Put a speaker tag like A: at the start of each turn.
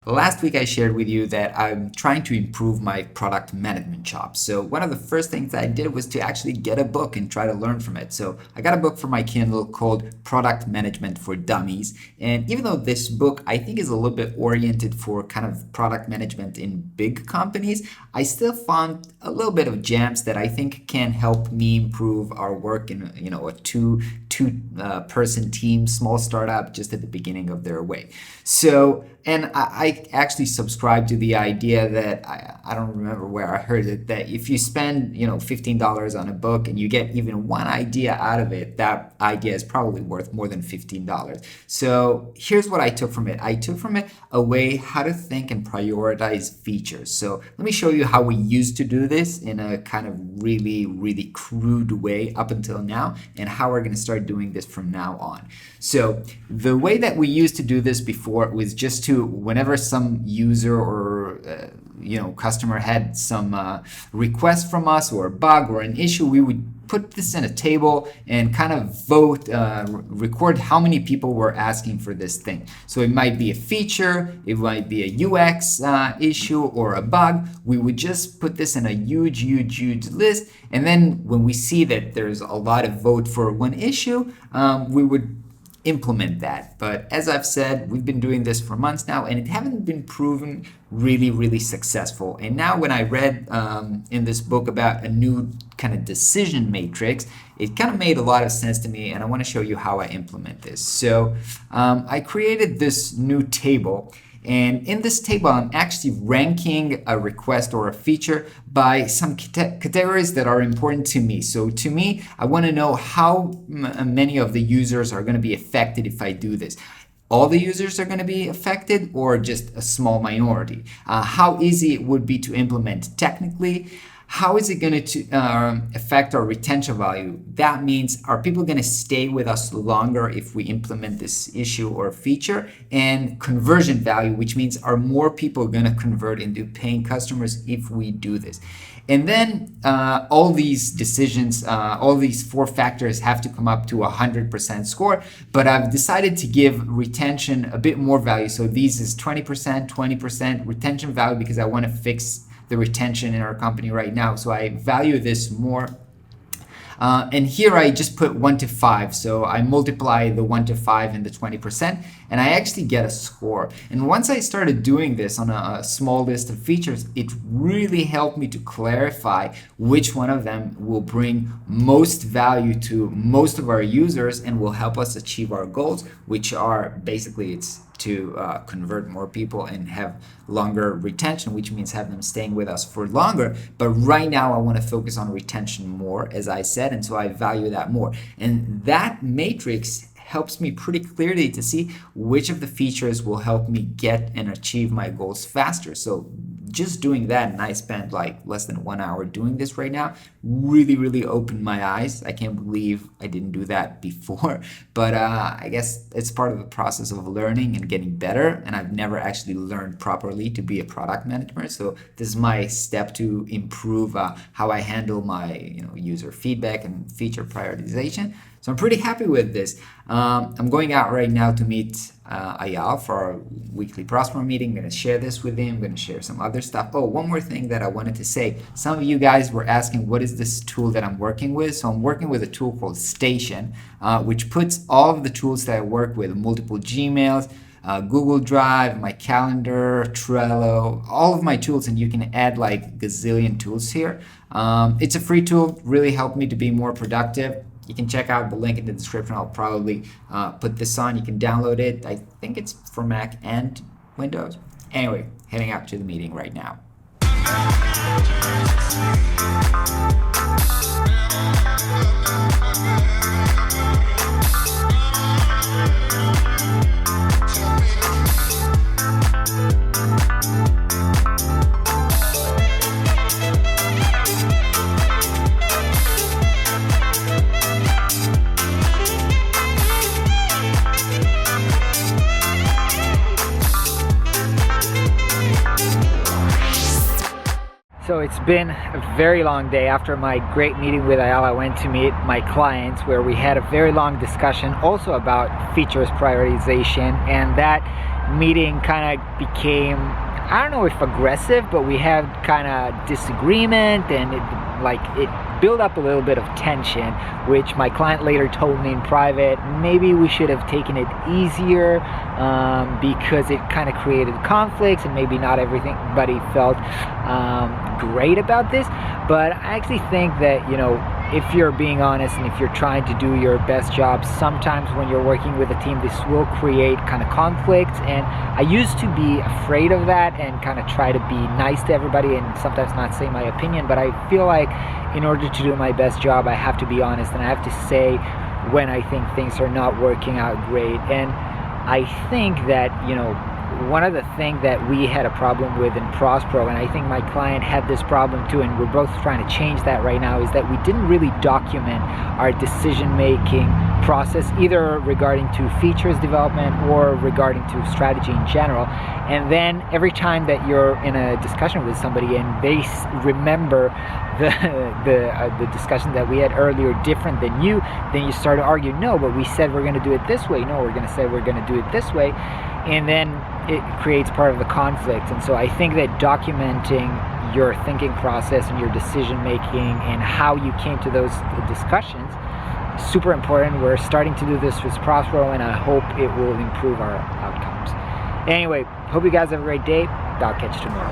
A: Last week I shared with you that I'm trying to improve my product management chops. So one of the first things I did was to actually get a book and try to learn from it. So I got a book for my Kindle called Product Management for Dummies. And even though this book I think is a little bit oriented for kind of product management in big companies, I still found a little bit of gems that I think can help me improve our work in a two person team, small startup, just at the beginning of their way. So, and I actually subscribe to the idea that I don't remember where I heard it, that if you spend $15 on a book and you get even one idea out of it, that idea is probably worth more than $15. So here's what I took from it. I took from it a way how to think and prioritize features. So let me show you how we used to do this in a kind of really crude way up until now, and how we're going to start doing this from now on. So the way that we used to do this before was just to, whenever some user or customer had some request from us, or a bug or an issue, we would put this in a table and kind of vote, record how many people were asking for this thing. So it might be a feature, it might be a UX issue or a bug. We would just put this in a huge list, and then when we see that there's a lot of vote for one issue, we would implement that. But as I've said, we've been doing this for months now, and it haven't been proven really successful. And now when I read in this book about a new kind of decision matrix, it kind of made a lot of sense to me, and I want to show you how I implement this. So I created this new table, and in this table I'm actually ranking a request or a feature by some categories that are important to me. So to me, I want to know how many of the users are going to be affected if I do this. All the users are going to be affected, or just a small minority? How easy it would be to implement technically? How is it going to affect our retention value? That means, are people going to stay with us longer if we implement this issue or feature? And conversion value, which means, are more people going to convert into paying customers if we do this? And then all these decisions, all these 4 factors have to come up to 100% score, but I've decided to give retention a bit more value. So these is 20% retention value, because I want to fix the retention in our company right now. So I value this more. And here I just put 1 to 5. So I multiply the 1 to 5 and the 20%, and I actually get a score. And once I started doing this on a small list of features, it really helped me to clarify which one of them will bring most value to most of our users and will help us achieve our goals, which are basically, it's to convert more people and have longer retention, which means have them staying with us for longer. But right now I want to focus on retention more, as I said, and so I value that more. And that matrix helps me pretty clearly to see which of the features will help me get and achieve my goals faster. So just doing that, and I spent like less than 1 hour doing this right now, really opened my eyes. I can't believe I didn't do that before, but I guess it's part of the process of learning and getting better, and I've never actually learned properly to be a product manager. So this is my step to improve how I handle my user feedback and feature prioritization. So I'm pretty happy with this. I'm going out right now to meet Ayal for our weekly Prospero meeting. I'm going to share this with him. I'm going to share some other stuff. Oh, one more thing that I wanted to say. Some of you guys were asking, what is this tool that I'm working with? So I'm working with a tool called Station, which puts all of the tools that I work with, multiple Gmails, Google Drive, my calendar, Trello, all of my tools, and you can add like gazillion tools here. It's a free tool, really helped me to be more productive. You can check out the link in the description. I'll probably put this on. You can download it. I think it's for Mac and Windows. Anyway, heading out to the meeting right now. So it's been a very long day. After my great meeting with Ayala, I went to meet my clients where we had a very long discussion also about features prioritization, and that
B: meeting kind of became, I don't know if aggressive, but we had kind of disagreement, and it built up a little bit of tension, which my client later told me in private, maybe we should have taken it easier, because it kind of created conflicts, and maybe not everybody felt great about this. But I actually think that, if you're being honest and if you're trying to do your best job, sometimes when you're working with a team, this will create kind of conflicts. And I used to be afraid of that and kind of try to be nice to everybody and sometimes not say my opinion. But I feel like in order to do my best job, I have to be honest, and I have to say when I think things are not working out great. And I think that, one of the things that we had a problem with in Prospero, and I think my client had this problem too, and we're both trying to change that right now, is that we didn't really document our decision-making process, either regarding to features development or regarding to strategy in general. And then every time that you're in a discussion with somebody and they remember the discussion that we had earlier different than you, then you start to argue, no, but we said we're going to do it this way. No, we're going to say we're going to do it this way. And then it creates part of the conflict. And so I think that documenting your thinking process and your decision making and how you came to those discussions is super important. We're starting to do this with Prospero, and I hope it will improve our outcomes. Anyway, hope you guys have a great day. I'll catch you tomorrow.